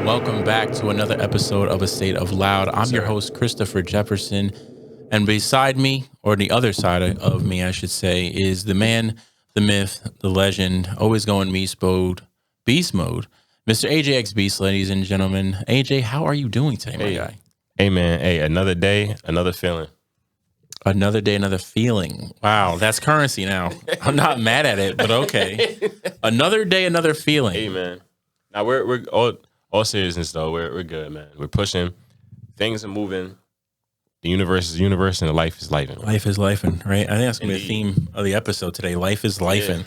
welcome back to another episode of A State of Loud. I'm your host, Christopher Jefferson, and beside me, or the other side of me, I should say, is the man, the myth, the legend, always going beast mode, Mr. AJX Beast, ladies and gentlemen. AJ, how are you doing today, my guy? Hey, man. Hey, another day, another feeling. Another day, another feeling. Wow, that's currency now. I'm not mad at it, but okay. Another day, another feeling. Hey, man. Now we're all seriousness though. We're good, man. We're pushing. Things are moving. The universe is the universe, and life is lifing. Life is lifing, right? I think that's gonna be the theme of the episode today. Life is lifing,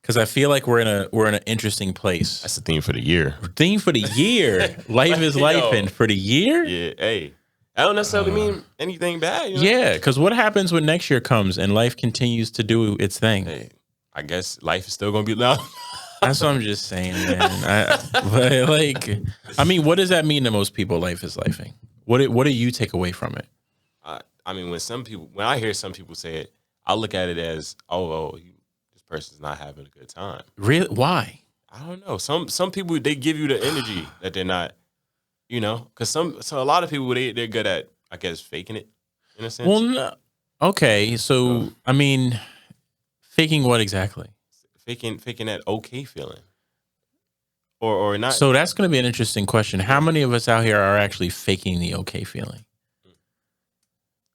because I feel like we're in an interesting place. That's the theme for the year. Theme for the year. Life is lifing for the year. Yeah. Hey, I don't necessarily mean anything bad. You know? Yeah, because what happens when next year comes and life continues to do its thing? Hey, I guess life is still gonna be loud. That's what I'm just saying, man. What does that mean to most people? Life is lifing. What do you take away from it? I mean, when I hear some people say it, I look at it as, this person's not having a good time. Really? Why? I don't know. Some people, they give you the energy that they're not, because a lot of people they're good at, I guess, faking it in a sense. Well, no. Okay, so I mean, faking what exactly? Faking that okay feeling, or not. So that's going to be an interesting question. How many of us out here are actually faking the okay feeling?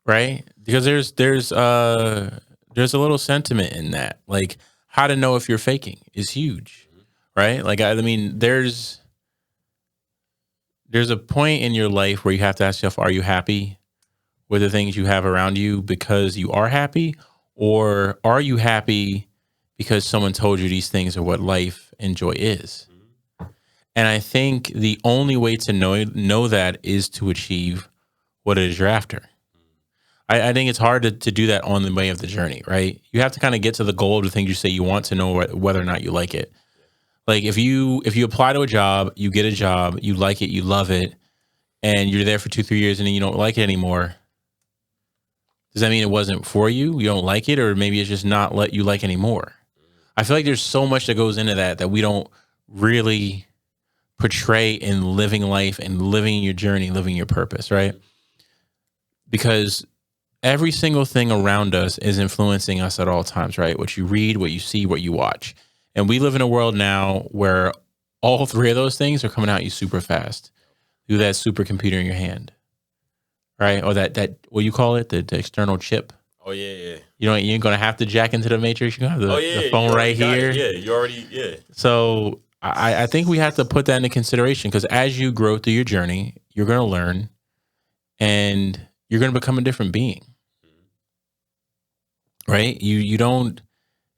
Right? Because there's a little sentiment in that. Like, how to know if you're faking is huge, right? Like, I mean, there's a point in your life where you have to ask yourself, are you happy with the things you have around you because you are happy, or are you happy because someone told you these things are what life and joy is? And I think the only way to know that is to achieve what it is you're after. I think it's hard to do that on the way of the journey, right? You have to kind of get to the goal of the things you say you want to know whether or not you like it. Like if you apply to a job, you get a job, you like it, you love it, and you're there for 2-3 years and then you don't like it anymore. Does that mean it wasn't for you? You don't like it, or maybe it's just not what you like anymore? I feel like there's so much that goes into that we don't really portray in living life and living your journey, living your purpose, right? Because every single thing around us is influencing us at all times, right? What you read, what you see, what you watch. And we live in a world now where all three of those things are coming at you super fast through that supercomputer in your hand, right? Or that what you call it, the external chip. Oh, yeah. You ain't going to have to jack into the matrix. You're going to have the phone right here. You already. So I think we have to put that into consideration, because as you grow through your journey, you're going to learn and you're going to become a different being, right? You don't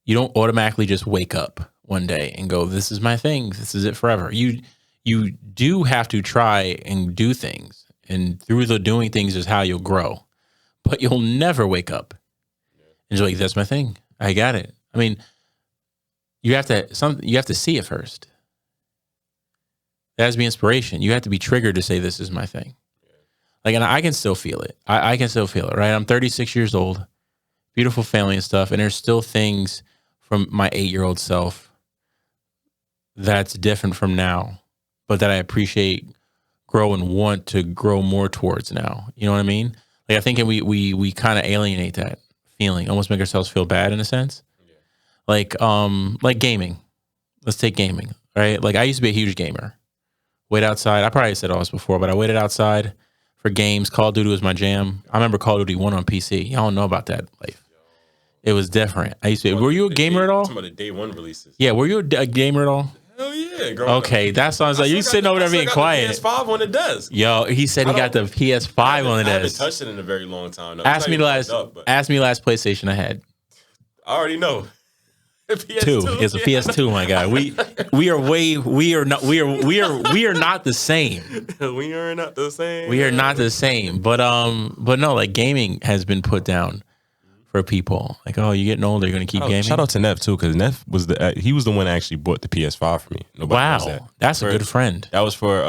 automatically just wake up one day and go, this is my thing. This is it forever. You do have to try and do things, and through the doing things is how you'll grow. But you'll never wake up and you're like, that's my thing. I got it. I mean, you have to see it first. That has to be inspiration. You have to be triggered to say, this is my thing. Like, and I can still feel it. I can still feel it, right? I'm 36 years old, beautiful family and stuff. And there's still things from my 8-year-old self that's different from now, but that I appreciate, grow, and want to grow more towards now. You know what I mean? Like, I think we kind of alienate that feeling, almost make ourselves feel bad in a sense. Yeah. Like gaming. Let's take gaming, right? Like, I used to be a huge gamer. Wait outside. I probably said all this before, but I waited outside for games. Call of Duty was my jam. I remember Call of Duty 1 on PC. Y'all don't know about that life. It was different. Were you a gamer at all? Some of the day one releases. Yeah, were you a gamer at all? Hell yeah. Okay, that sounds like you sitting over there being quiet. PS5 on the desk. Yo, he said he got the PS5 on the desk. I haven't touched it in a very long time. Ask me last PlayStation I had. I already know. PS2. It's a PS2, my guy. We are not the same. We are not the same. We are not the same. But no, like, gaming has been put down for people. Like, oh, you're getting older, you're gonna keep gaming. Shout out to Neff too, because Neff was he was the one that actually bought the PS5 for me. Nobody knows that. That's a good friend. That was for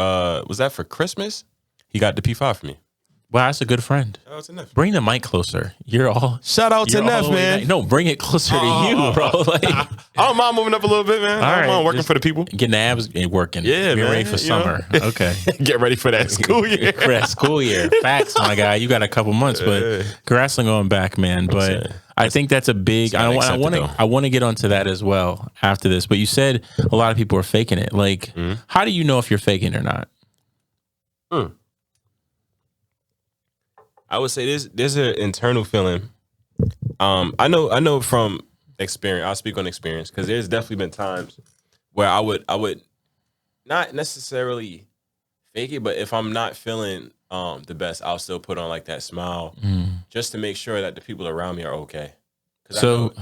was that for Christmas? He got the P5 for me. Well, that's a good friend. Shout out to Neff. Bring the mic closer. You're all. Shout out to You're all Neff, the way man. back. No, bring it closer to you, bro. Like, I don't mind moving up a little bit, man. I don't mind working for the people. Getting the abs working. Yeah, Get man. ready for summer. Okay. Get ready for that school year. For that school year. Facts, my guy. You got a couple months, but congrats on going back, man. But I think that's a big. I want to get onto that as well after this. But you said a lot of people are faking it. Like, how do you know if you're faking or not? I would say there's an internal feeling. I know from experience. I'll speak on experience because there's definitely been times where I would not necessarily fake it, but if I'm not feeling the best, I'll still put on like that smile just to make sure that the people around me are okay. So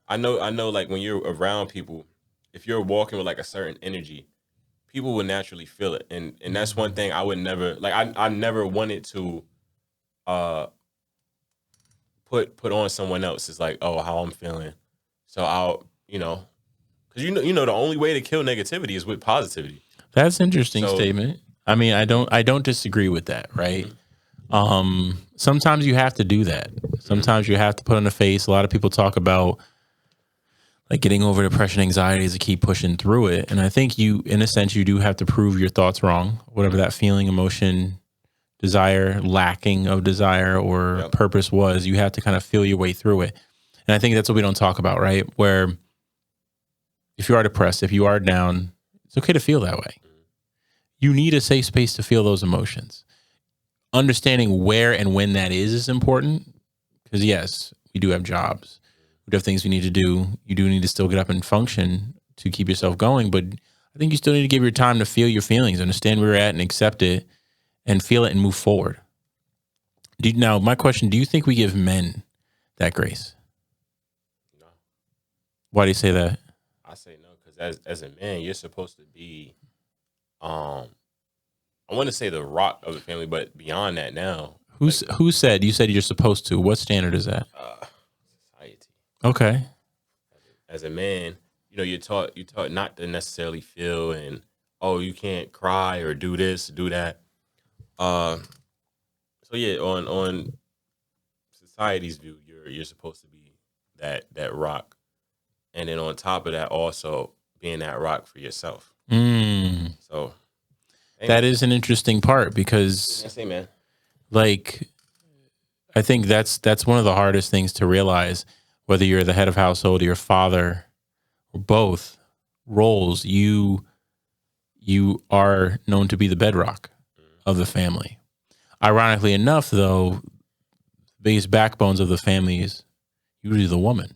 I know like when you're around people, if you're walking with like a certain energy, people will naturally feel it, and that's one thing I would never like. I never wanted to put on someone else. It's like, oh, how I'm feeling, so I'll because you know the only way to kill negativity is with positivity. That's an interesting statement. I mean, I don't disagree with that, right? Sometimes you have to do that. Sometimes you have to put on a face. A lot of people talk about like getting over depression, anxiety is to keep pushing through it. And I think you, in a sense, you do have to prove your thoughts wrong, whatever that feeling, emotion, desire, lacking of desire or purpose was. You have to kind of feel your way through it. And I think that's what we don't talk about, right? Where if you are depressed, if you are down, it's okay to feel that way. You need a safe space to feel those emotions. Understanding where and when that is important. Because yes, we do have jobs. We do have things we need to do. You do need to still get up and function to keep yourself going. But I think you still need to give your time to feel your feelings, understand where you're at and accept it and feel it and move forward. Now, my question, do you think we give men that grace? No. Why do you say that? I say no because as a man, you're supposed to be, I want to say the rock of the family, but beyond that now. Who said? You said you're supposed to. What standard is that? Society. Okay. As a man, you're taught not to necessarily feel and you can't cry or do this, do that. So yeah, on society's view, you're supposed to be that rock, and then on top of that, also being that rock for yourself. So that is an interesting part because I say, man, like I think that's one of the hardest things to realize. Whether you're the head of household, or your father, or both roles, you are known to be the bedrock of the family. Ironically enough, though, the biggest backbones of the family is usually the woman.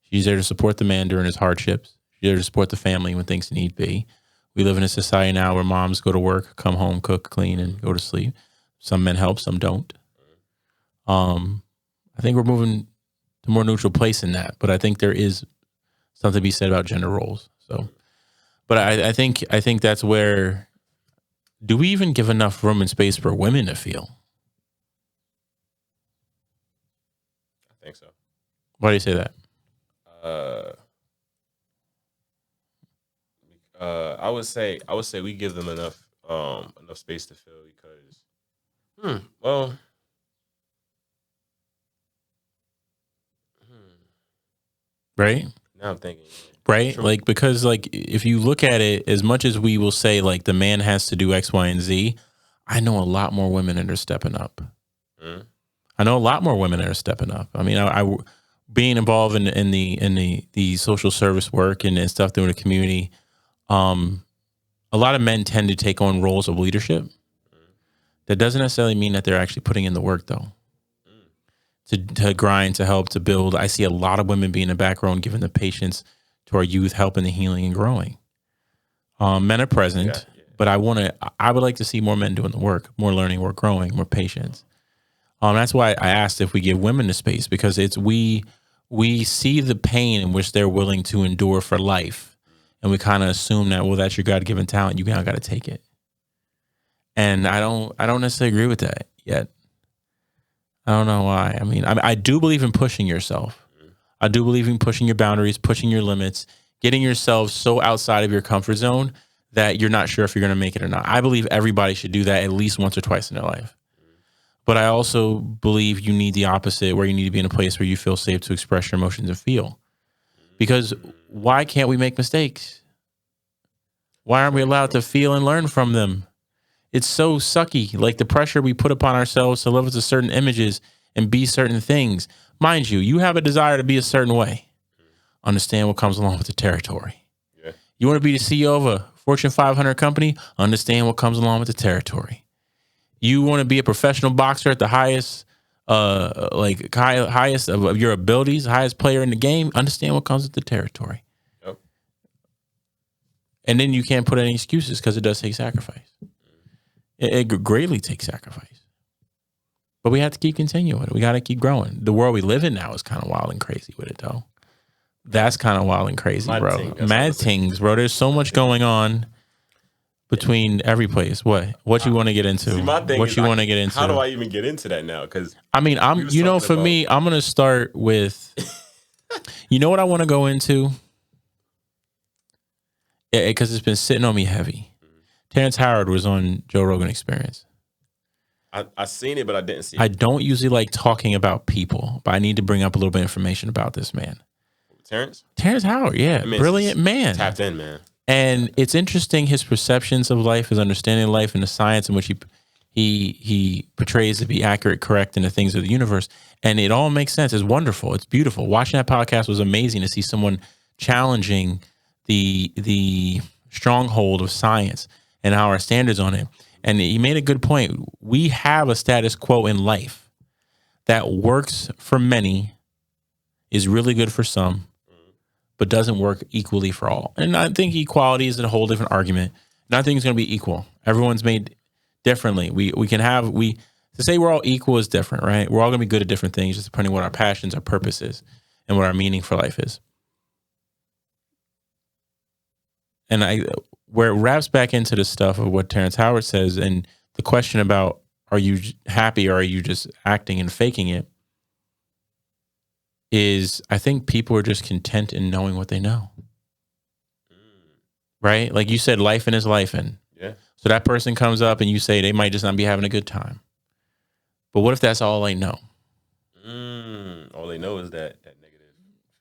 She's there to support the man during his hardships. She's there to support the family when things need be. We live in a society now where moms go to work, come home, cook, clean, and go to sleep. Some men help, some don't. I think we're moving to a more neutral place in that, but I think there is something to be said about gender roles. So, but I think that's where, do we even give enough room and space for women to feel? I think so. Why do you say that? I would say we give them enough space to feel because, right? Now I'm thinking, right? True. Like, because like if you look at it, as much as we will say like the man has to do X, Y, and Z, I know a lot more women that are stepping up. I know a lot more women that are stepping up. I mean, I being involved in the social service work and stuff through the community. A lot of men tend to take on roles of leadership. That doesn't necessarily mean that they're actually putting in the work, though. To grind, to help, to build. I see a lot of women being in the background, giving the patience to our youth, helping the healing and growing. Men are present, but I would like to see more men doing the work, more learning, more growing, more patience. That's why I asked if we give women the space, because it's we see the pain in which they're willing to endure for life, and we kind of assume that, well, that's your God-given talent. You now got to take it. And I don't necessarily agree with that yet. I don't know why. I mean, I do believe in pushing yourself. I do believe in pushing your boundaries, pushing your limits, getting yourself so outside of your comfort zone that you're not sure if you're going to make it or not. I believe everybody should do that at least once or twice in their life. But I also believe you need the opposite, where you need to be in a place where you feel safe to express your emotions and feel. Because why can't we make mistakes? Why aren't we allowed to feel and learn from them? It's so sucky. Like the pressure we put upon ourselves to live up to certain images and be certain things. Mind you, you have a desire to be a certain way. Understand what comes along with the territory. Yeah. You want to be the CEO of a Fortune 500 company? Understand what comes along with the territory. You want to be a professional boxer at the highest, highest of your abilities, highest player in the game? Understand what comes with the territory. Yep. And then you can't put any excuses because it does take sacrifice. It greatly takes sacrifice. But we have to keep continuing. We got to keep growing. The world we live in now is kind of wild and crazy with it, though. That's kind of wild and crazy, bro. Mad things, bro. There's so much going on between every place. What you want to get into? See, my thing what is, you want to get into? How do I even get into that now? Because I mean, for me, I'm gonna start with. You know what I want to go into? Yeah, because it's been sitting on me heavy. Terrence Howard was on Joe Rogan Experience. I seen it, but I didn't see it. I don't usually like talking about people, but I need to bring up a little bit of information about this man. Terrence Howard, yeah. Brilliant man. Tapped in, man. And it's interesting his perceptions of life, his understanding of life, and the science in which he portrays to be accurate, correct in the things of the universe. And it all makes sense. It's wonderful. It's beautiful. Watching that podcast was amazing to see someone challenging the stronghold of science and our standards on it. And he made a good point. We have a status quo in life that works for many, is really good for some, but doesn't work equally for all. And I think equality is a whole different argument. Nothing is going to be equal. Everyone's made differently. To say we're all equal is different, right? We're all going to be good at different things, just depending on what our passions, our purpose is, and what our meaning for life is. And where it wraps back into the stuff of what Terrence Howard says, and the question about, are you happy or are you just acting and faking it? Is I think people are just content in knowing what they know. Right? Like you said, life in is life in. Yeah. So that person comes up and you say they might just not be having a good time. But what if that's all they know? All they know is that negative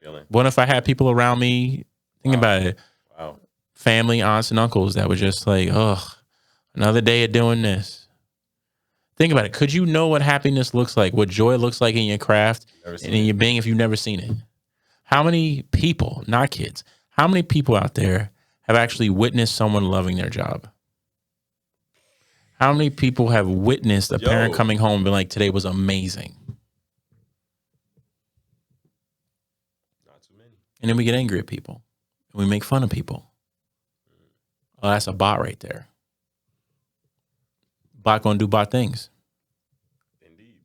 feeling. What if I had people around me, think about it, Wow. family, aunts and uncles that were just like, ugh, another day of doing this. Think about it. Could you know what happiness looks like, what joy looks like in your craft and in your being if you've never seen it? How many people, not kids, how many people out there have actually witnessed someone loving their job? How many people have witnessed a parent coming home and being like, today was amazing? Not too many. And then we get angry at people and we make fun of people. Oh, that's a bot right there. Bot gonna do bot things. Indeed.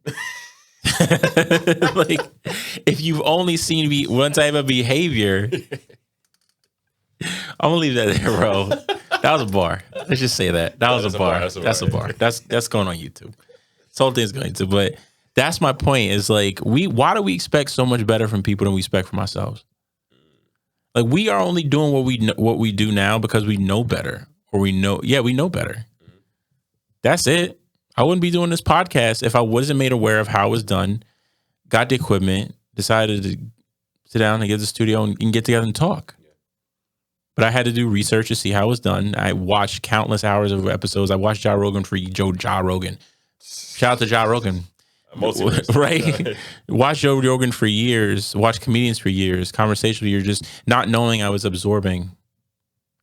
Like, if you've only seen one type of behavior, I'm gonna leave that there, bro. That was a bar. Let's just say that. That was a bar. That's a bar. That's going on YouTube. This whole thing's going to. But that's my point. Is like why do we expect so much better from people than we expect from ourselves? Like we are only doing what we do now because we know better, or we know better. That's it. I wouldn't be doing this podcast if I wasn't made aware of how it was done, got the equipment, decided to sit down and get the studio and get together and talk. But I had to do research to see how it was done. I watched countless hours of episodes. I watched Ja Rogan. Shout out to Ja Rogan. Right? Watch Joe Rogan for years, watch comedians for years, conversational years, just not knowing I was absorbing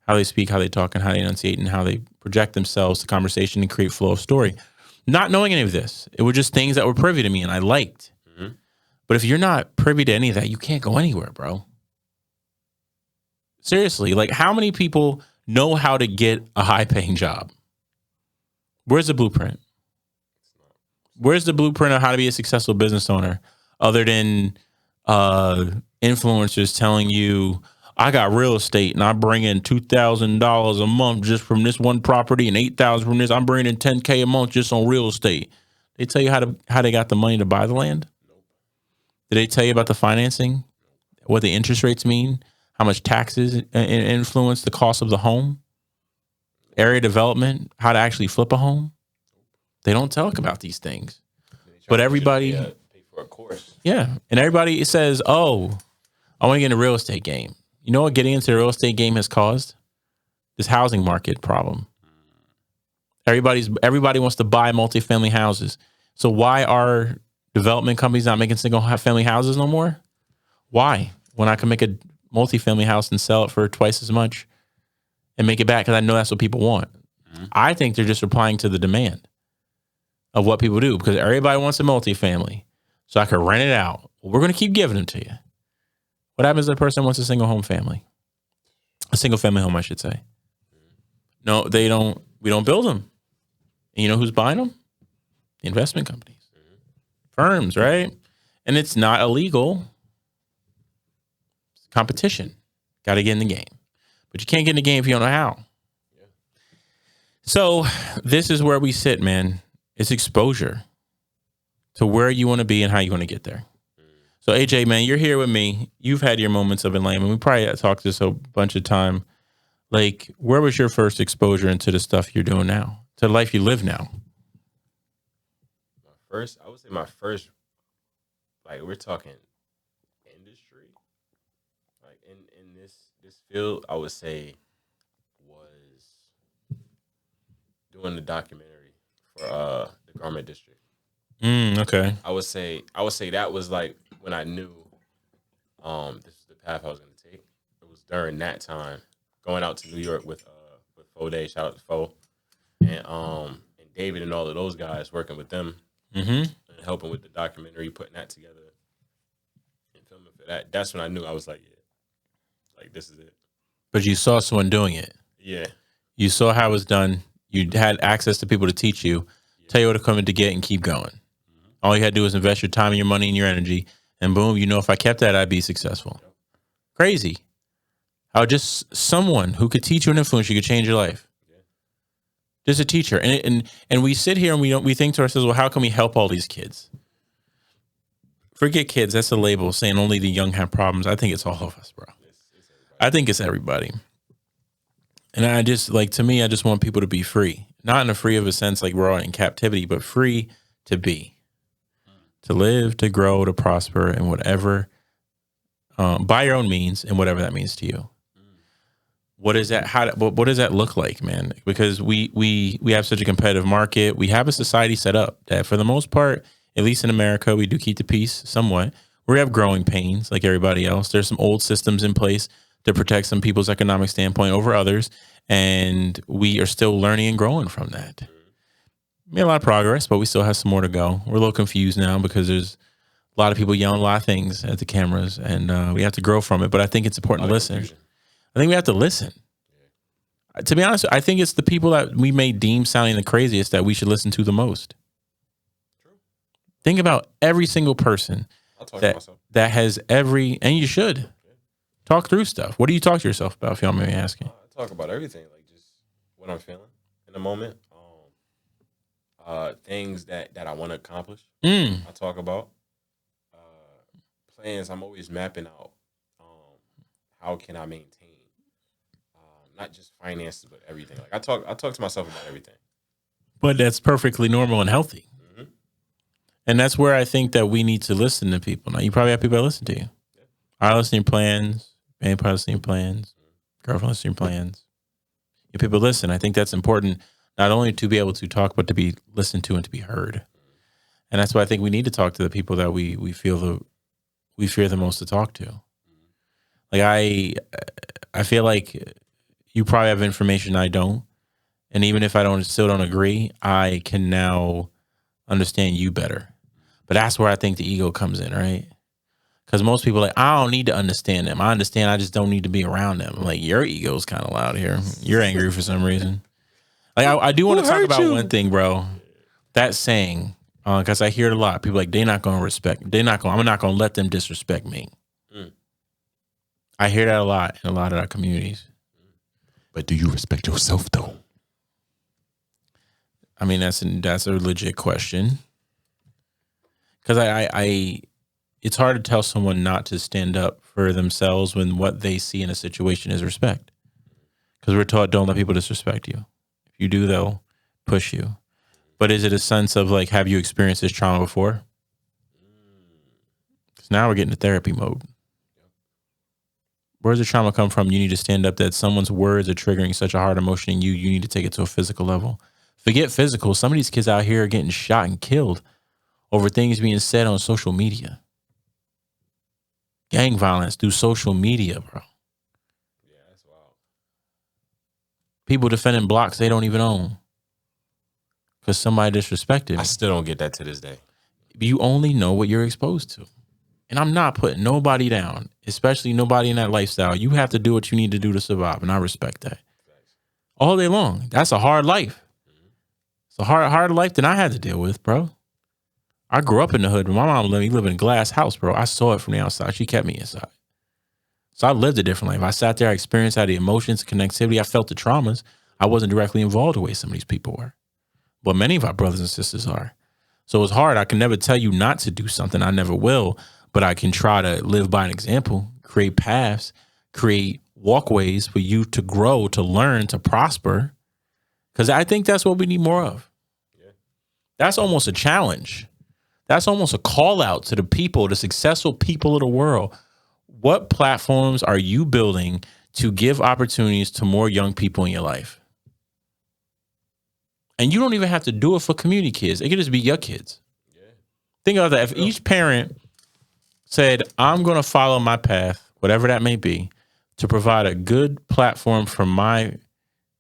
how they speak, how they talk, and how they enunciate, and how they project themselves to conversation and create flow of story. Not knowing any of this. It were just things that were privy to me and I liked. Mm-hmm. But if you're not privy to any of that, you can't go anywhere, bro. Seriously, like how many people know how to get a high-paying job? Where's the blueprint? Where's the blueprint of how to be a successful business owner other than influencers telling you, I got real estate and I bring in $2,000 a month just from this one property and $8,000 from this. I'm bringing in $10K a month just on real estate. They tell you how they got the money to buy the land? Did they tell you about the financing? What the interest rates mean? How much taxes influence the cost of the home? Area development? How to actually flip a home? They don't talk about these things. But trying to get you to everybody, pay for a course. yeah, and everybody says, "Oh, I want to get in the real estate game." You know what getting into the real estate game has caused? This housing market problem. Everybody wants to buy multifamily houses. So why are development companies not making single family houses no more? Why? When I can make a multifamily house and sell it for twice as much and make it back, because I know that's what people want. I think they're just replying to the demand of what people do, because everybody wants a multifamily. So I could rent it out. Well, we're going to keep giving them to you. What happens if a person wants a single family home, I should say? No, they don't. We don't build them. And you know who's buying them? The investment companies, firms, right? And it's not illegal. It's competition. Got to get in the game. But you can't get in the game if you don't know how. Yeah. So this is where we sit, man. It's exposure to where you want to be and how you want to get there. So AJ, man, you're here with me. You've had your moments of enlightenment. We probably talked this a bunch of time. Like, where was your first exposure into the stuff you're doing now, to the life you live now? I would say my first, like, we're talking industry, like in this field, I would say was doing the documentary for the Garment District. Okay. I would say that was like when I knew this is the path I was going to take. It was during that time, going out to New York with Fode, shout out to Fo, and David and all of those guys, working with them and helping with the documentary, putting that together and filming for that. That's when I knew. I was like, yeah, like this is it. But you saw someone doing it. Yeah. You saw how it was done. You had access to people to teach you, tell you what to come in to get, and keep going. All you had to do was invest your time and your money and your energy, and boom, you know, if I kept that, I'd be successful. Yep. Crazy. How just someone who could teach you and influence you could change your life. Yeah. Just a teacher. And we sit here and we think to ourselves, well, how can we help all these kids? Forget kids. That's a label saying only the young have problems. I think it's all of us, bro. I think it's everybody. And I just, like, to me, I just want people to be free. Not in a free of a sense like we're all in captivity, but free to be. To live, to grow, to prosper, and whatever, by your own means, and whatever that means to you. What is that? What does that look like, man? Because we have such a competitive market. We have a society set up that, for the most part, at least in America, we do keep the peace somewhat. We have growing pains like everybody else. There's some old systems in place to protect some people's economic standpoint over others, and we are still learning and growing from that. Made a lot of progress, but we still have some more to go. We're a little confused now because there's a lot of people yelling a lot of things at the cameras, and we have to grow from it. But I think it's important to listen. I think we have to listen. To be honest, I think it's the people that we may deem sounding the craziest that we should listen to the most. True. Think about every single person that has and you should talk through stuff. What do you talk to yourself about, if y'all may be asking? I talk about everything, like just what I'm feeling in the moment. Things that I want to accomplish. I talk about plans. I'm always mapping out how can I maintain not just finances but everything. Like I talk to myself about everything. But that's perfectly normal and healthy. Mm-hmm. And that's where I think that we need to listen to people. Now, you probably have people that listen to you. Yeah. I listen to your plans. Band probably listen to your plans. Girlfriend listen to your plans. If people listen, I think that's important. Not only to be able to talk, but to be listened to and to be heard. And that's why I think we need to talk to the people that we fear the most to talk to. Like I feel like you probably have information I don't. And even if I still don't agree, I can now understand you better. But that's where I think the ego comes in, right? Because most people are like, I don't need to understand them. I understand, I just don't need to be around them. I'm like, your ego's kind of loud here. You're angry for some reason. Like I do want to talk about one thing, bro. That saying, because I hear it a lot. People are like, I'm not going to let them disrespect me. I hear that a lot in a lot of our communities. But do you respect yourself, though? I mean, that's a legit question. Because it's hard to tell someone not to stand up for themselves when what they see in a situation is respect. Because we're taught, don't let people disrespect you. If you do, they'll push you. But is it a sense of like, have you experienced this trauma before? Because now we're getting to therapy mode. Where does the trauma come from? You need to stand up that someone's words are triggering such a hard emotion in you. You need to take it to a physical level. Forget physical. Some of these kids out here are getting shot and killed over things being said on social media. Gang violence through social media, bro. Yeah, that's wild. People defending blocks they don't even own because somebody disrespected. I still don't get that to this day. You only know what you're exposed to. And I'm not putting nobody down, especially nobody in that lifestyle. You have to do what you need to do to survive, and I respect that. All day long. That's a hard life. It's a hard life that I had to deal with, bro. I grew up in the hood. My mom lived in a glass house, bro. I saw it from the outside. She kept me inside. So I lived a different life. I sat there, I experienced how the emotions, connectivity, I felt the traumas. I wasn't directly involved the way some of these people were. But many of our brothers and sisters are. So it's hard. I can never tell you not to do something. I never will. But I can try to live by an example, create paths, create walkways for you to grow, to learn, to prosper. Because I think that's what we need more of. Yeah. That's almost a challenge. That's almost a call out to the people, the successful people of the world. What platforms are you building to give opportunities to more young people in your life? And you don't even have to do it for community kids. It could just be your kids. Yeah. Think about that. If each parent said, I'm going to follow my path, whatever that may be, to provide a good platform for my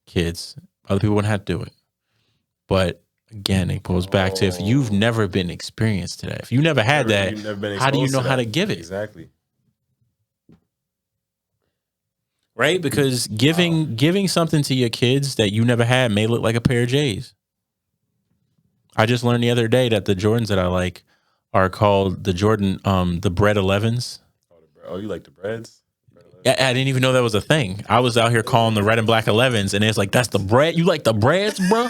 kids, other people wouldn't have to do it. But again, it goes back to if you've never been experienced to that, if you never had that, how do you know how to give it? Exactly. Right? Because giving something to your kids that you never had may look like a pair of J's. I just learned the other day that the Jordans that I like are called the Jordan, the Bread 11s. Oh, you like the breads? Yeah, I didn't even know that was a thing. I was out here calling the red and black 11s, and it's like, that's the bread? You like the breads, bro?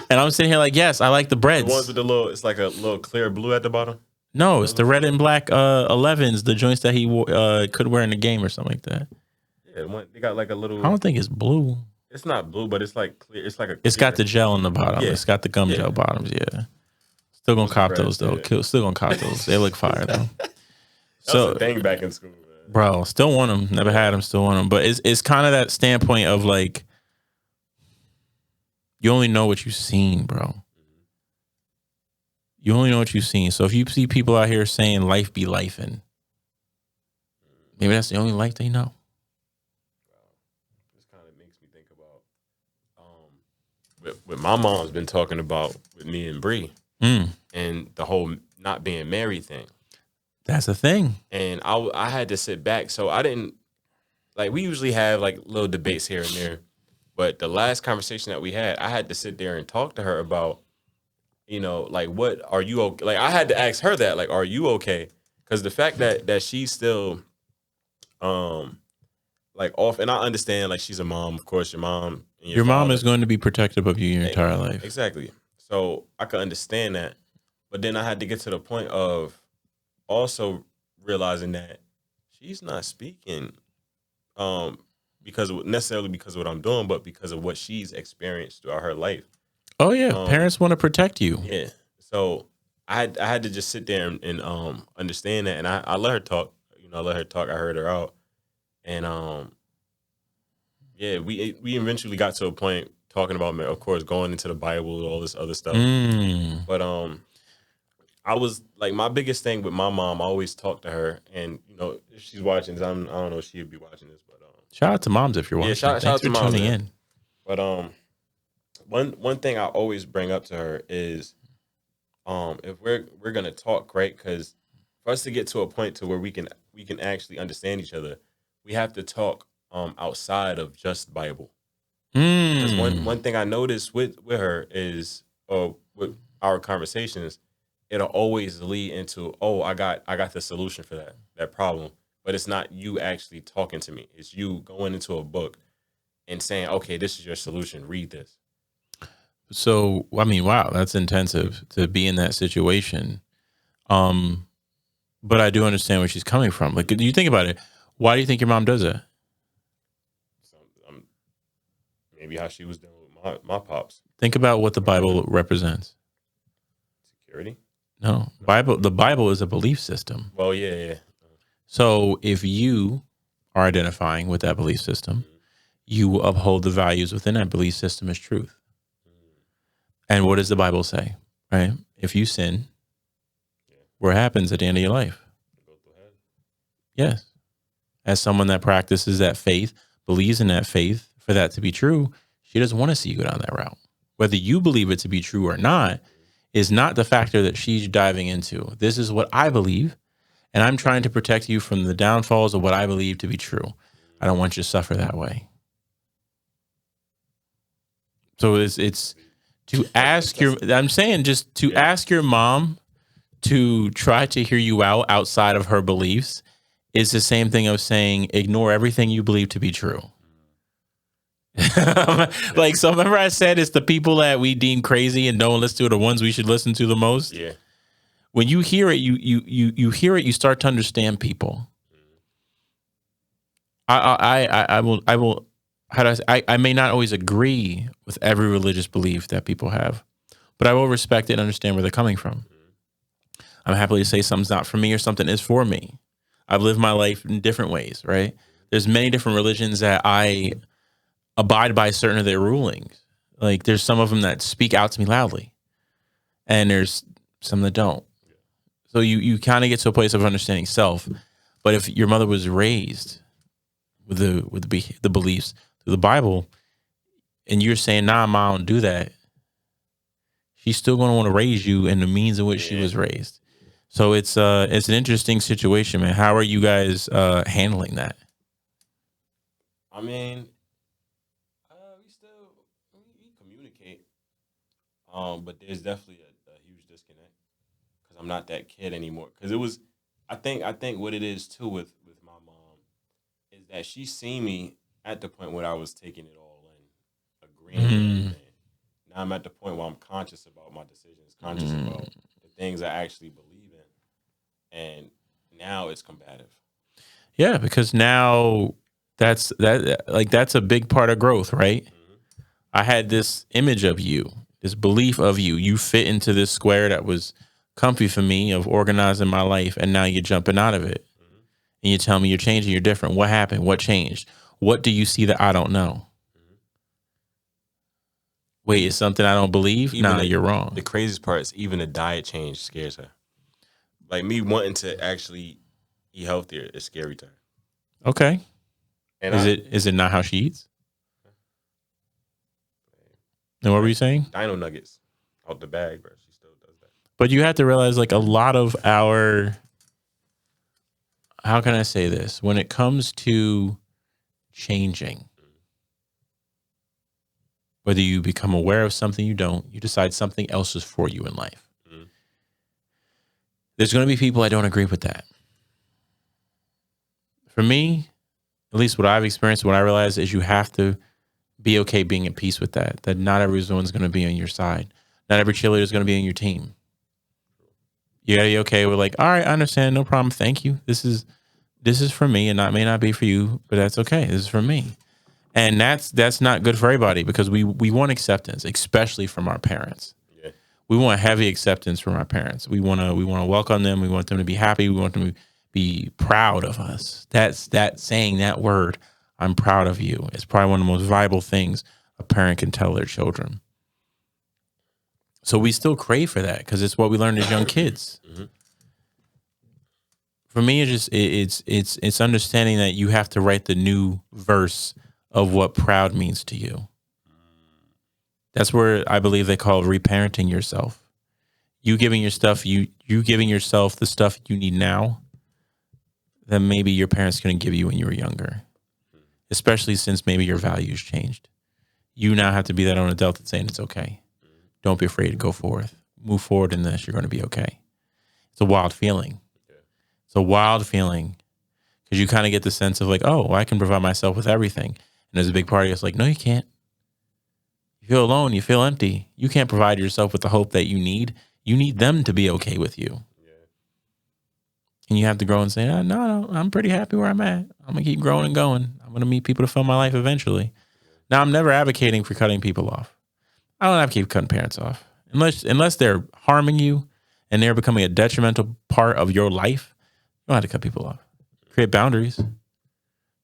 And I'm sitting here like, yes, I like the breads. The ones with the little, it's like a little clear blue at the bottom? No, it's the red and black 11s, the joints that he could wear in the game or something like that. Yeah, they got like a little. I don't think it's blue. It's not blue, but it's like clear. It's like a. It's got the gel on the bottom. Yeah. It's got the gum gel bottoms. Yeah. Still gonna cop those though. Yeah. Still gonna cop those. They look fire though. So a thing back in school, man. Bro, still want them. Never had them. Still want them. But it's kind of that standpoint of like, you only know what you've seen, bro. You only know what you've seen. So if you see people out here saying life be lifing, maybe that's the only life they know. This kind of makes me think about what my mom's been talking about with me and Bree and the whole not being married thing. That's a thing. And I had to sit back. So I didn't, like, we usually have like little debates here and there. But the last conversation that we had, I had to sit there and talk to her about, you know, like, what are you okay? Like, I had to ask her that, like, are you okay? Because the fact that she's still, like, off, and I understand, like, she's a mom, of course, your mom. And your mom is going to be protective of you your entire life. Exactly. So I could understand that. But then I had to get to the point of also realizing that she's not speaking necessarily because of what I'm doing, but because of what she's experienced throughout her life. Oh yeah, parents want to protect you. Yeah, so I had to just sit there and understand that, and I let her talk. You know, I let her talk. I heard her out, and yeah, we eventually got to a point talking about, of course, going into the Bible, all this other stuff. But I was like, my biggest thing with my mom, I always talk to her, and you know, if she's watching this, I don't know if she'd be watching this, but shout out to moms if you're watching. Yeah, shout out to moms tuning in. But one thing I always bring up to her is, if we're gonna talk, right? Because for us to get to a point to where we can actually understand each other, we have to talk outside of just Bible. Because one thing I noticed with her is, with our conversations, it'll always lead into, oh, I got the solution for that problem. But it's not you actually talking to me. It's you going into a book and saying, okay, this is your solution. Read this. So, I mean, wow, that's intensive to be in that situation. But I do understand where she's coming from. Like, do you think about it? Why do you think your mom does that? Maybe how she was dealing with my pops. Think about what the Bible represents. Security? No, the Bible is a belief system. Well, yeah, yeah. So if you are identifying with that belief system, you uphold the values within that belief system as truth. And what does the Bible say? Right? If you sin, what happens at the end of your life? Go through head. Yes. As someone that practices that faith, believes in that faith, for that to be true, she doesn't want to see you go down that route. Whether you believe it to be true or not is not the factor that she's diving into. This is what I believe, and I'm trying to protect you from the downfalls of what I believe to be true. I don't want you to suffer that way. So it's to ask your, I'm saying just to ask your mom to try to hear you out outside of her beliefs is the same thing of saying ignore everything you believe to be true. Like, so remember I said it's the people that we deem crazy and don't listen to are the ones we should listen to the most. Yeah. When you hear it, you hear it, you start to understand people. I will how do I say, I may not always agree with every religious belief that people have, but I will respect it and understand where they're coming from. I'm happy to say something's not for me or something is for me. I've lived my life in different ways, right? There's many different religions that I abide by certain of their rulings. Like there's some of them that speak out to me loudly, and there's some that don't. So you kind of get to a place of understanding self. But if your mother was raised with the beliefs through the Bible, and you're saying, "Nah, mom, don't do that," she's still going to want to raise you in the means in which she was raised. So it's an interesting situation, man. How are you guys handling that? I mean, we communicate, but there's definitely a huge disconnect because I'm not that kid anymore. Because it was, I think what it is too with my mom is that she seen me at the point where I was taking it all in, agreeing with everything. Now I'm at the point where I'm conscious about my decisions, conscious about the things I actually believe in, and now it's combative. Yeah, because now that's a big part of growth, right? I had this image of you, this belief of you. You fit into this square that was comfy for me of organizing my life, and now you're jumping out of it. And you tell me you're changing, you're different. What happened? What changed? What do you see that I don't know? Wait, it's something I don't believe? Nah, you're wrong. The craziest part is even the diet change scares her. Like me wanting to actually eat healthier is scary to her. Okay. And is it not how she eats? And what were you saying? Dino nuggets out the bag, bro. She still does that. But you have to realize, like, a lot of our, how can I say this? When it comes to changing, whether you become aware of something you don't, you decide something else is for you in life. There's going to be people I don't agree with that. For me, at least what I've experienced, what I realize is you have to be okay being at peace with that. That not everyone's going to be on your side. Not every cheerleader is going to be on your team. You got to be okay with like, all right, I understand, no problem, thank you. This is for me, and may not be for you, but that's okay. This is for me, and that's not good for everybody because we want acceptance, especially from our parents. Yeah. We want heavy acceptance from our parents. We want to welcome them. We want them to be happy. We want them to be proud of us. That's saying that word, I'm proud of you. It's probably one of the most valuable things a parent can tell their children. So we still crave for that because it's what we learned as young kids. For me, it's understanding that you have to write the new verse of what proud means to you. That's where I believe they call reparenting yourself. You giving giving yourself the stuff you need now that maybe your parents couldn't give you when you were younger. Especially since maybe your values changed. You now have to be that own adult that's saying it's okay. Don't be afraid to go forth. Move forward in this. You're going to be okay. It's a wild feeling. It's a wild feeling because you kind of get the sense of like, oh, I can provide myself with everything. And there's a big part of you that's like, no, you can't. You feel alone. You feel empty. You can't provide yourself with the hope that you need. You need them to be okay with you. And you have to grow and say, no, I'm pretty happy where I'm at. I'm going to keep growing and going. I'm going to meet people to fill my life eventually. Now, I'm never advocating for cutting people off. I don't advocate cutting parents off. Unless they're harming you, and they're becoming a detrimental part of your life, you don't have to cut people off. Create boundaries.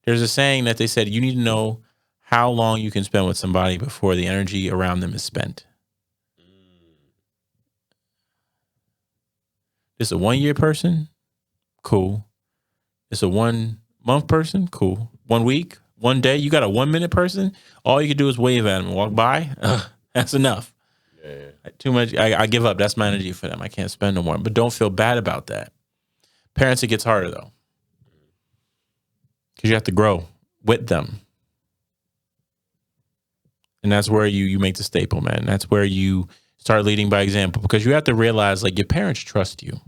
There's a saying that they said you need to know how long you can spend with somebody before the energy around them is spent. It's a 1 year person, cool. It's a 1 month person, cool. 1 week, 1 day, you got a 1 minute person, all you can do is wave at them and walk by. That's enough. Yeah. Too much. I give up. That's my energy for them. I can't spend no more. But don't feel bad about that. Parents, it gets harder though, because you have to grow with them, and that's where you make the staple, man. That's where you start leading by example, because you have to realize, like, your parents trust you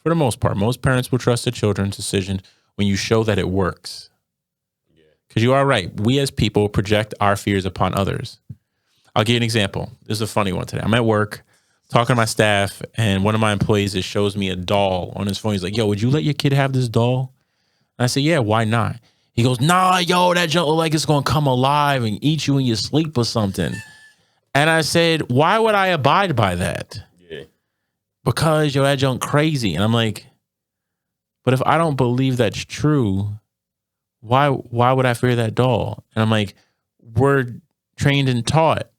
for the most part. Most parents will trust their children's decision when you show that it works. Because you are right. We as people project our fears upon others. I'll give you an example. This is a funny one today. I'm at work talking to my staff, and one of my employees just shows me a doll on his phone. He's like, yo, would you let your kid have this doll? And I said, yeah, why not? He goes, nah, yo, that junk look like it's going to come alive and eat you in your sleep or something. And I said, why would I abide by that? Yeah. Because, yo, that junk crazy. And I'm like, but if I don't believe that's true, why would I fear that doll? And I'm like, we're trained and taught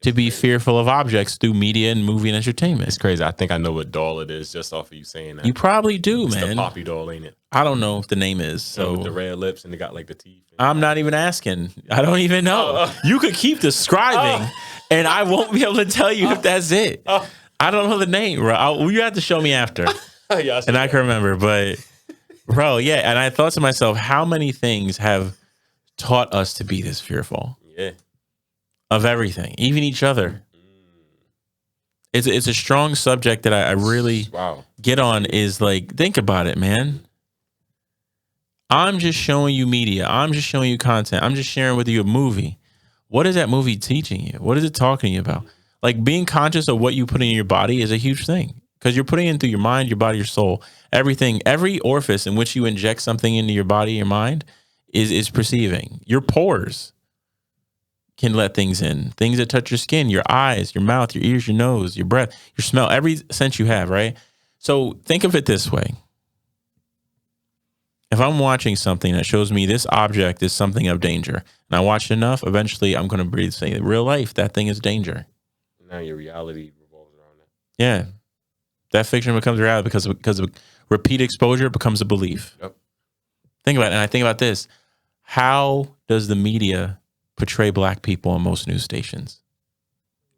to be fearful of objects through media and movie and entertainment. It's crazy. I think I know what doll it is just off of you saying that. You probably do, It's man. the Poppy doll, ain't it? I don't know if the name is. So with the red lips and they got like the teeth. I'm not even asking. I don't even know. You could keep describing, and I won't be able to tell you if that's it. I don't know the name, bro. You have to show me after, Yeah, and I can remember. But, bro, yeah. And I thought to myself, how many things have taught us to be this fearful? Yeah. Of everything, even each other. It's a strong subject that I really get on. Is like, think about it, man. I'm just showing you media. I'm just showing you content. I'm just sharing with you a movie. What is that movie teaching you? What is it talking to you about? Like, being conscious of what you put in your body is a huge thing, because you're putting it into your mind, your body, your soul, everything. Every orifice in which you inject something into your body, your mind, is perceiving. Your pores can let things in. Things that touch your skin, your eyes, your mouth, your ears, your nose, your breath, your smell, every sense you have, right? So think of it this way. If I'm watching something that shows me this object is something of danger, and I watch it enough, eventually I'm going to breathe, say, in real life, that thing is danger. Now your reality revolves around that. Yeah. That fiction becomes reality because of repeat exposure, it becomes a belief. Yep. Think about it. And I think about this. How does the media portray black people on most news stations?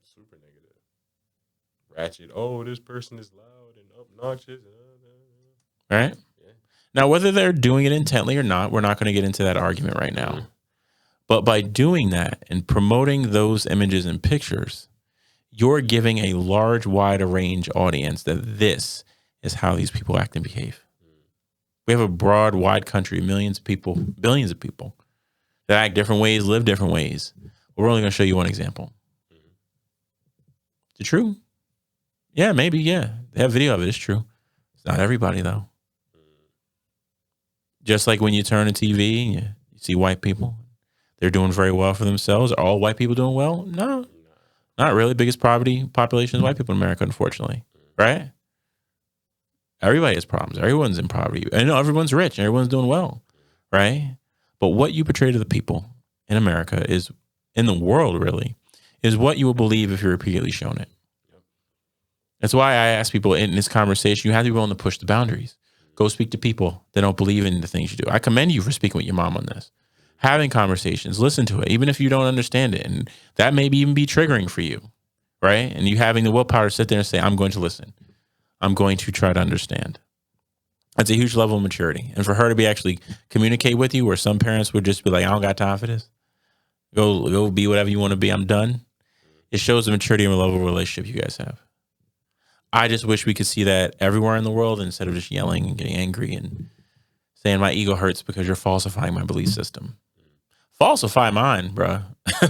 Super negative. Ratchet. Oh, this person is loud and obnoxious. Right? Yeah. Now, whether they're doing it intently or not, we're not going to get into that argument right now. Mm-hmm. But by doing that and promoting those images and pictures, you're giving a large, wide range audience that this is how these people act and behave. We have a broad, wide country, millions of people, billions of people that act different ways, live different ways. We're only going to show you one example. Is it true? Yeah, maybe, yeah. They have video of it. It's true. It's not everybody, though. Just like when you turn on TV and you see white people, they're doing very well for themselves. Are all white people doing well? No, not really. Biggest poverty population is white people in America, unfortunately. Right? Everybody has problems. Everyone's in poverty. I know everyone's rich and everyone's doing well. Right? But what you portray to the people in America is, in the world really, is what you will believe if you're repeatedly shown it. That's why I ask people in this conversation, you have to be willing to push the boundaries. Go speak to people that don't believe in the things you do. I commend you for speaking with your mom on this. Having conversations, listen to it, even if you don't understand it. And that may even be triggering for you, right? And you having the willpower to sit there and say, I'm going to listen. I'm going to try to understand. That's a huge level of maturity. And for her to be actually communicate with you, where some parents would just be like, I don't got time for this. Go be whatever you want to be. I'm done. It shows the maturity and level of relationship you guys have. I just wish we could see that everywhere in the world instead of just yelling and getting angry and saying my ego hurts because you're falsifying my belief system. Falsify mine, bro.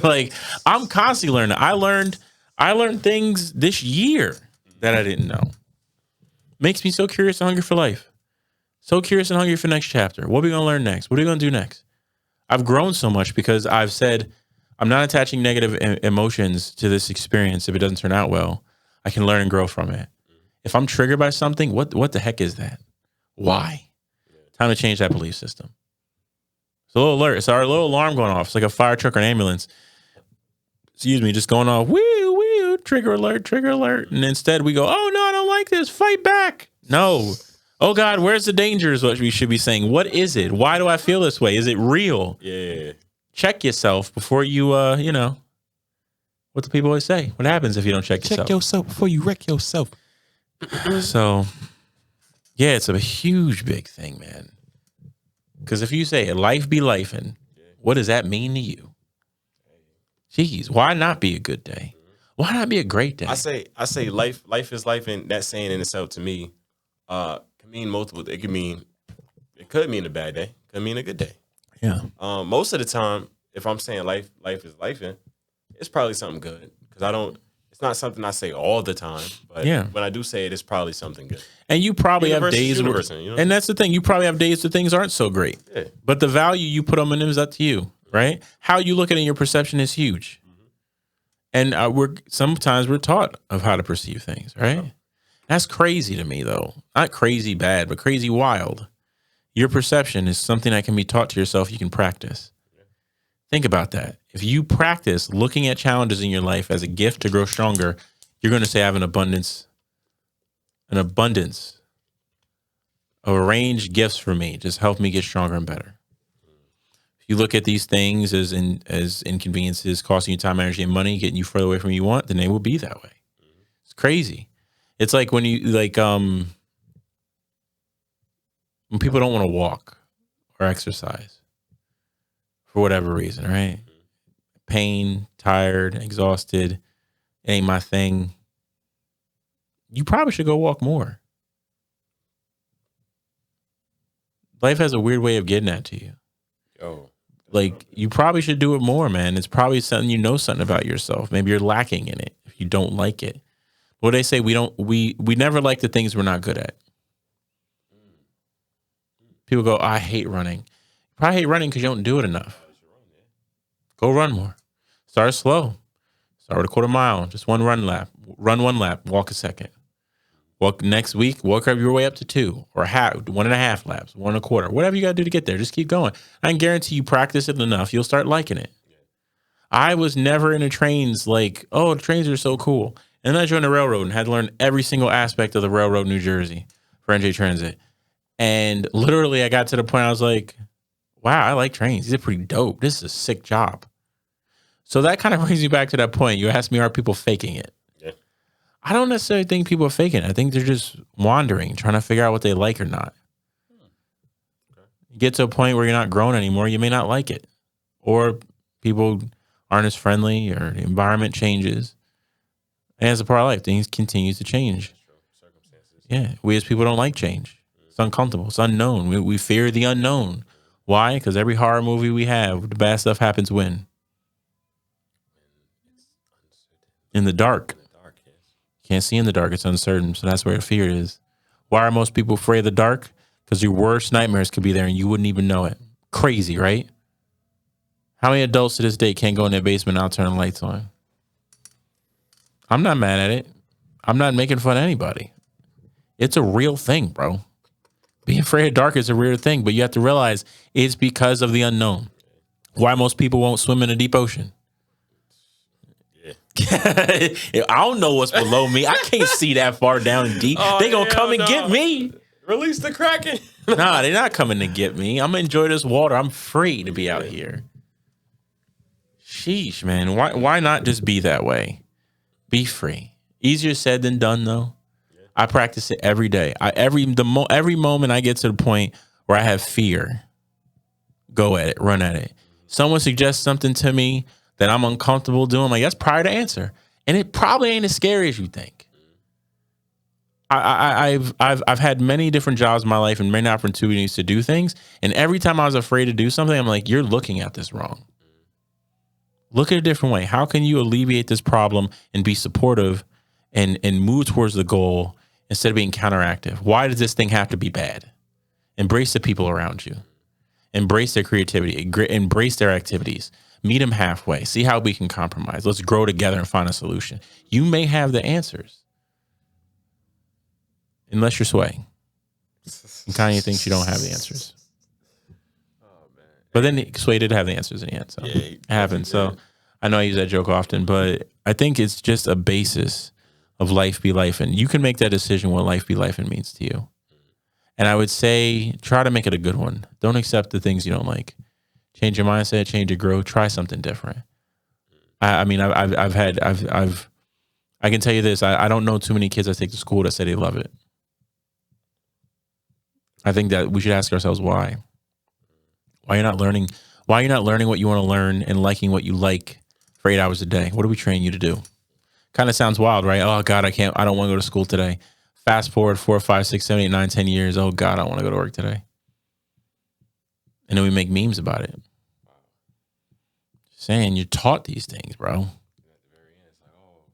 Like, I'm constantly learning. I learned things this year that I didn't know. Makes me so curious and hungry for life. So curious and hungry for next chapter. What are we going to learn next? What are we going to do next? I've grown so much because I've said I'm not attaching negative emotions to this experience if it doesn't turn out well. I can learn and grow from it. If I'm triggered by something, what the heck is that? Why? Time to change that belief system. It's a little alert. It's our little alarm going off. It's like a fire truck or an ambulance. Excuse me, just going off. Woo, woo, trigger alert, trigger alert. And instead we go, oh no, I don't like this. Fight back. No. Oh God, where's the danger is what we should be saying. What is it? Why do I feel this way? Is it real? Yeah. Check yourself before you, what do people always say? What happens if you don't check yourself? Check yourself before you wreck yourself. So, yeah, it's a huge, big thing, man. Because if you say life be lifing, what does that mean to you? Jeez, why not be a good day? Why not be a great day? I say life is life, and that saying in itself to me can mean multiple. It could mean a bad day. It could mean a good day. Yeah. Most of the time, if I'm saying life is life, it's probably something good because it's not something I say all the time, but when I do say it, it's probably something good. And you probably have days where, and that's the thing, you probably have days that things aren't so great. Yeah. But the value you put on them is up to you, right? How you look at it in your perception is huge. And sometimes we're taught of how to perceive things, right? That's crazy to me, though. Not crazy bad, but crazy wild. Your perception is something that can be taught to yourself. You can practice. Think about that. If you practice looking at challenges in your life as a gift to grow stronger, you're going to say, I have an abundance of arranged gifts for me. Just help me get stronger and better. If you look at these things as inconveniences, costing you time, energy, and money, getting you further away from what you want, then they will be that way. It's crazy. It's like when when people don't want to walk or exercise for whatever reason, right? Pain, tired, exhausted, it ain't my thing. You probably should go walk more. Life has a weird way of getting that to you. Like, you probably should do it more, man. It's probably something something about yourself. Maybe you're lacking in it if you don't like it. What they say, we never like the things we're not good at. People go, I hate running. You probably hate running because you don't do it enough. Go run more. Start slow. Start with a quarter mile. Just one run lap. Run one lap. Walk a second. Walk next week. Walk your way up to 2 or 1.5 laps, 1.25. Whatever you got to do to get there. Just keep going. I can guarantee you practice it enough, you'll start liking it. I was never into trains like, oh, the trains are so cool. And then I joined the railroad and had to learn every single aspect of the railroad in New Jersey for NJ Transit. And literally I got to the point I was like, wow, I like trains. These are pretty dope. This is a sick job. So that kind of brings me back to that point. You asked me, are people faking it? Yeah. I don't necessarily think people are faking it. I think they're just wandering, trying to figure out what they like or not. Okay. You get to a point where you're not grown anymore, you may not like it. Or people aren't as friendly or the environment changes. And as a part of life, things continue to change. Yeah, we as people don't like change. It's uncomfortable. It's unknown. We fear the unknown. Why? Because every horror movie we have, the bad stuff happens when? In the dark. Can't see in the dark. It's uncertain. So that's where fear is. Why are most people afraid of the dark? Because your worst nightmares could be there and you wouldn't even know it. Crazy, right? How many adults to this day can't go in their basement and not turn the lights on? I'm not mad at it. I'm not making fun of anybody. It's a real thing, bro. Being afraid of dark is a real thing, but you have to realize it's because of the unknown. Why most people won't swim in a deep ocean. I don't know what's below me. I can't see that far down and deep. They gonna come and get me. Release the Kraken. Nah, they're not coming to get me. I'm gonna enjoy this water. I'm free to be out here. Sheesh, man. Why not just be that way? Be free. Easier said than done, though. I practice it every day. Every moment I get to the point where I have fear, go at it, run at it. Someone suggests something to me that I'm uncomfortable doing, I'm like, that's prior to answer. And it probably ain't as scary as you think. I've had many different jobs in my life and many opportunities to do things. And every time I was afraid to do something, I'm like, you're looking at this wrong. Look at it a different way. How can you alleviate this problem and be supportive and move towards the goal instead of being counteractive? Why does this thing have to be bad? Embrace the people around you. Embrace their creativity. Embrace their activities. Meet them halfway. See how we can compromise. Let's grow together and find a solution. You may have the answers. unless you're Sway. And Kanye thinks you don't have the answers. Oh man. But then Sway did have the answers in the end, so Yeah, it happened. So I know I use that joke often, but I think it's just a basis of life be life, and you can make that decision what life be life and means to you. And I would say try to make it a good one. Don't accept the things you don't like. Change your mindset, change your growth, try something different. I mean, I can tell you this. I don't know too many kids that take to school that say they love it. I think that we should ask ourselves why. Why you're not learning? Why you're not learning what you want to learn and liking what you like for 8 hours a day? What do we train you to do? Kind of sounds wild, right? Oh God, I don't want to go to school today. Fast forward 4, 5, 6, 7, 8, 9, 10 years. Oh God, I don't want to go to work today. And then we make memes about it. Saying you're taught these things, bro. At the very end, it's like, oh,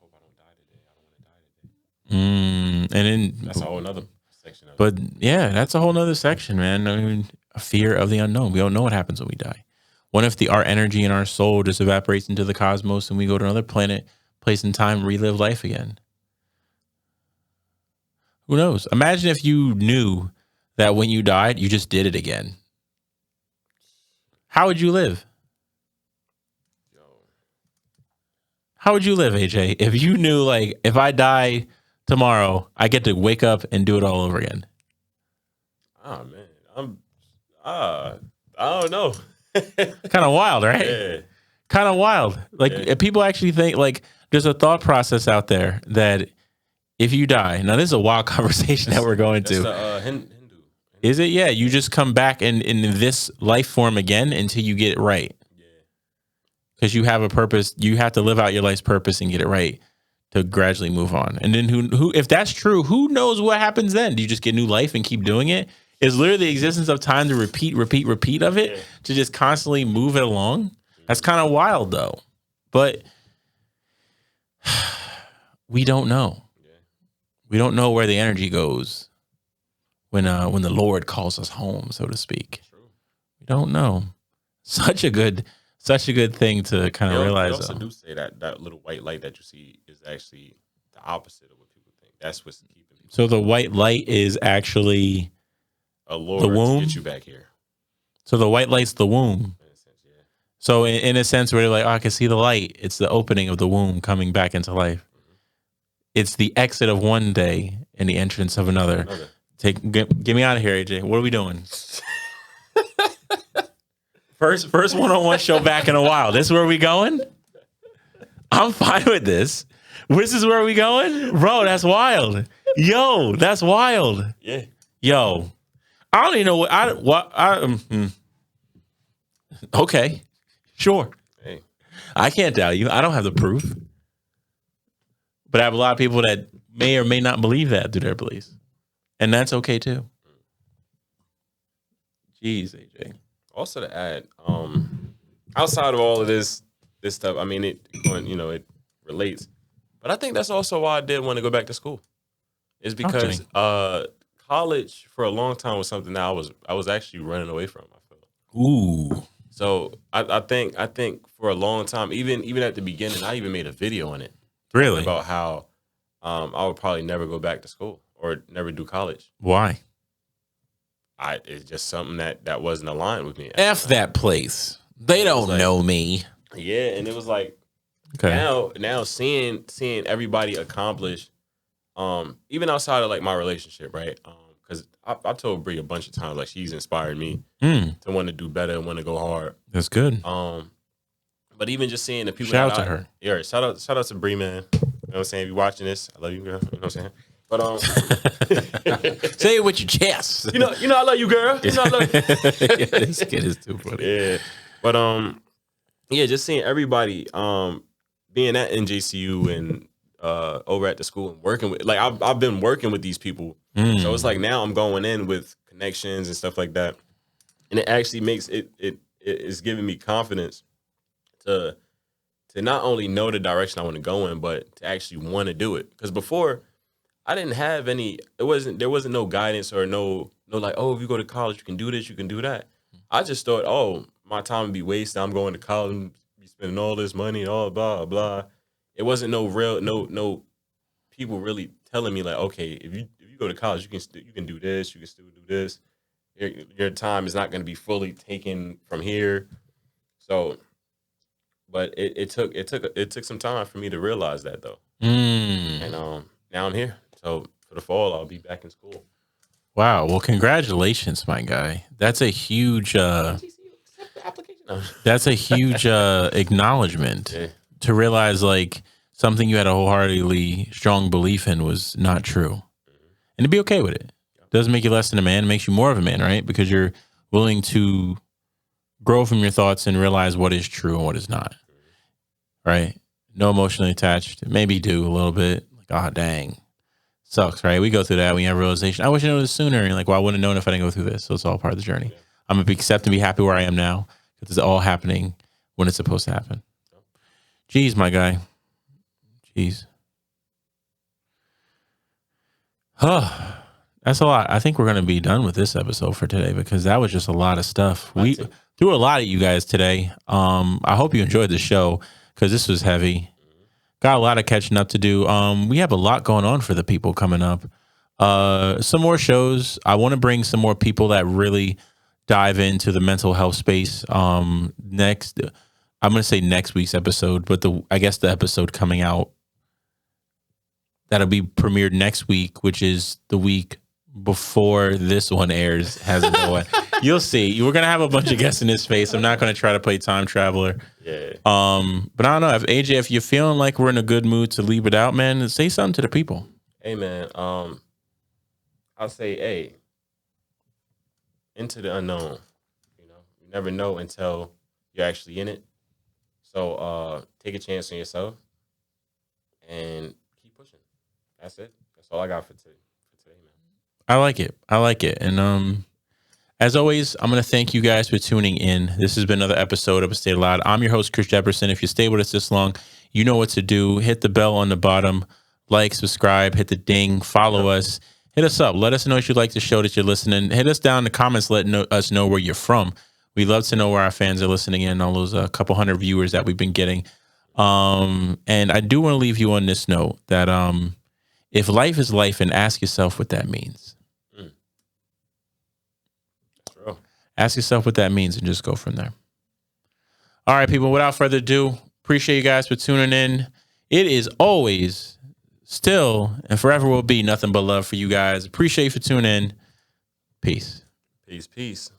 hope I don't die today. I don't want to die today. And then That's a whole nother section of it. But yeah, that's a whole nother section, man. I mean, a fear of the unknown. We don't know what happens when we die. What if our energy and our soul just evaporates into the cosmos and we go to another planet, place in time, relive life again? Who knows? Imagine if you knew that when you died, you just did it again. How would you live? How would you live, AJ, if you knew, like, if I die tomorrow, I get to wake up and do it all over again? Oh man, I don't know. Kind of wild, right? Yeah. Kind of wild. Like, if people actually think, like, there's a thought process out there that if you die, now this is a wild conversation that we're going to. The, Hindu. Is it? Yeah, you just come back in this life form again until you get it right. Because you have a purpose, you have to live out your life's purpose and get it right to gradually move on. And then who if that's true, who knows what happens then? Do you just get new life and keep doing it? Is literally the existence of time to repeat of it, to just constantly move it along? That's kind of wild though. But we don't know. We don't know where the energy goes when the Lord calls us home, so to speak. We don't know. Such a good thing to kind of realize. They also do say that little white light that you see is actually the opposite of what people think. That's what's keeping people. So the white light is actually a Lord the womb? to get you back here. So the white light's the womb. In a sense, yeah. So in a sense where they're like, oh, I can see the light. It's the opening of the womb coming back into life. Mm-hmm. It's the exit of one day and the entrance of another. Get me out of here, AJ. What are we doing? First one-on-one show back in a while. This is where we going? I'm fine with this. This is where we going? Bro, that's wild. Yo, that's wild. Yeah. Yo. I don't even know okay. Sure. Hey. I can't doubt you. I don't have the proof. But I have a lot of people that may or may not believe that through their beliefs. And that's okay too. Jeez, AJ. Also to add, outside of all of this stuff, I mean, it relates. But I think that's also why I did want to go back to school. Is because college for a long time was something that I was actually running away from. I feel. Ooh. So I think for a long time, even at the beginning, I even made a video on it. Really? About how I would probably never go back to school or never do college. Why? It's just something that wasn't aligned with me. F that place. They don't know me. Yeah, and it was like, okay. Now seeing everybody accomplish, even outside of like my relationship, right? Because I told Brie a bunch of times, like, she's inspired me to want to do better and want to go hard. That's good. But even just seeing the people. Shout out to her. Yeah, shout out to Brie, man. You know what I'm saying? If you're watching this, I love you, girl. You know what I'm saying? But say it with your chest. You know, I love you, girl. You know, I love you. Yeah, this kid is too funny. Yeah, but yeah, just seeing everybody being at NJCU and over at the school and working with, like, I've been working with these people, so it's like now I'm going in with connections and stuff like that, and it actually makes it is giving me confidence to not only know the direction I want to go in, but to actually want to do it. Because before, I didn't have any. There wasn't no guidance or no like, oh, if you go to college, you can do this, you can do that. I just thought, oh, my time would be wasted. I'm going to college and be spending all this money, all blah blah. It wasn't no people really telling me like, okay, if you you go to college, you can do this, you can still do this. Your time is not going to be fully taken from here. So, but it took some time for me to realize that though, and now I'm here. So for the fall, I'll be back in school. Wow. Well, congratulations, my guy. That's a huge that's a huge acknowledgement Yeah. to realize like something you had a wholeheartedly strong belief in was not true. And to be okay with it. Doesn't make you less than a man, it makes you more of a man, right? Because you're willing to grow from your thoughts and realize what is true and what is not. Right? No emotionally attached. Maybe do a little bit. Like, oh dang. Sucks, right? We go through that. We have realization. I wish I knew this sooner. And like, well, I wouldn't have known if I didn't go through this. So it's all part of the journey. Yeah. I'm gonna accept and be happy where I am now because it's all happening when it's supposed to happen. Jeez, my guy. Jeez. Huh. That's a lot. I think we're gonna be done with this episode for today because that was just a lot of stuff. We threw a lot at you guys today. I hope you enjoyed the show because this was heavy. Got a lot of catching up to do. We have a lot going on for the people coming up. Some more shows. I want to bring some more people that really dive into the mental health space. Next, I'm going to say next week's episode, but I guess the episode coming out that'll be premiered next week, which is the week before this one airs, has no way. You'll see. We're gonna have a bunch of guests in this space. I'm not gonna try to play time traveler. Yeah. But I don't know. If AJ, if you're feeling like we're in a good mood to leave it out, man, say something to the people. Hey man, I'll say, hey, into the unknown. You never know until you're actually in it. So take a chance on yourself and keep pushing. That's it. That's all I got for today, man. I like it. And as always, I'm going to thank you guys for tuning in. This has been another episode of A State Loud. I'm your host, Chris Jefferson. If you stay with us this long, you know what to do. Hit the bell on the bottom, like, subscribe, hit the ding, follow us, hit us up. Let us know if you like the show that you're listening. Hit us down in the comments, letting us know where you're from. We love to know where our fans are listening in, all those couple hundred viewers that we've been getting. And I do want to leave you on this note that if life is life, and ask yourself what that means. That's real. Ask yourself what that means and just go from there. All right, people, without further ado, appreciate you guys for tuning in. It is always, still, and forever will be nothing but love for you guys. Appreciate you for tuning in. Peace. Peace.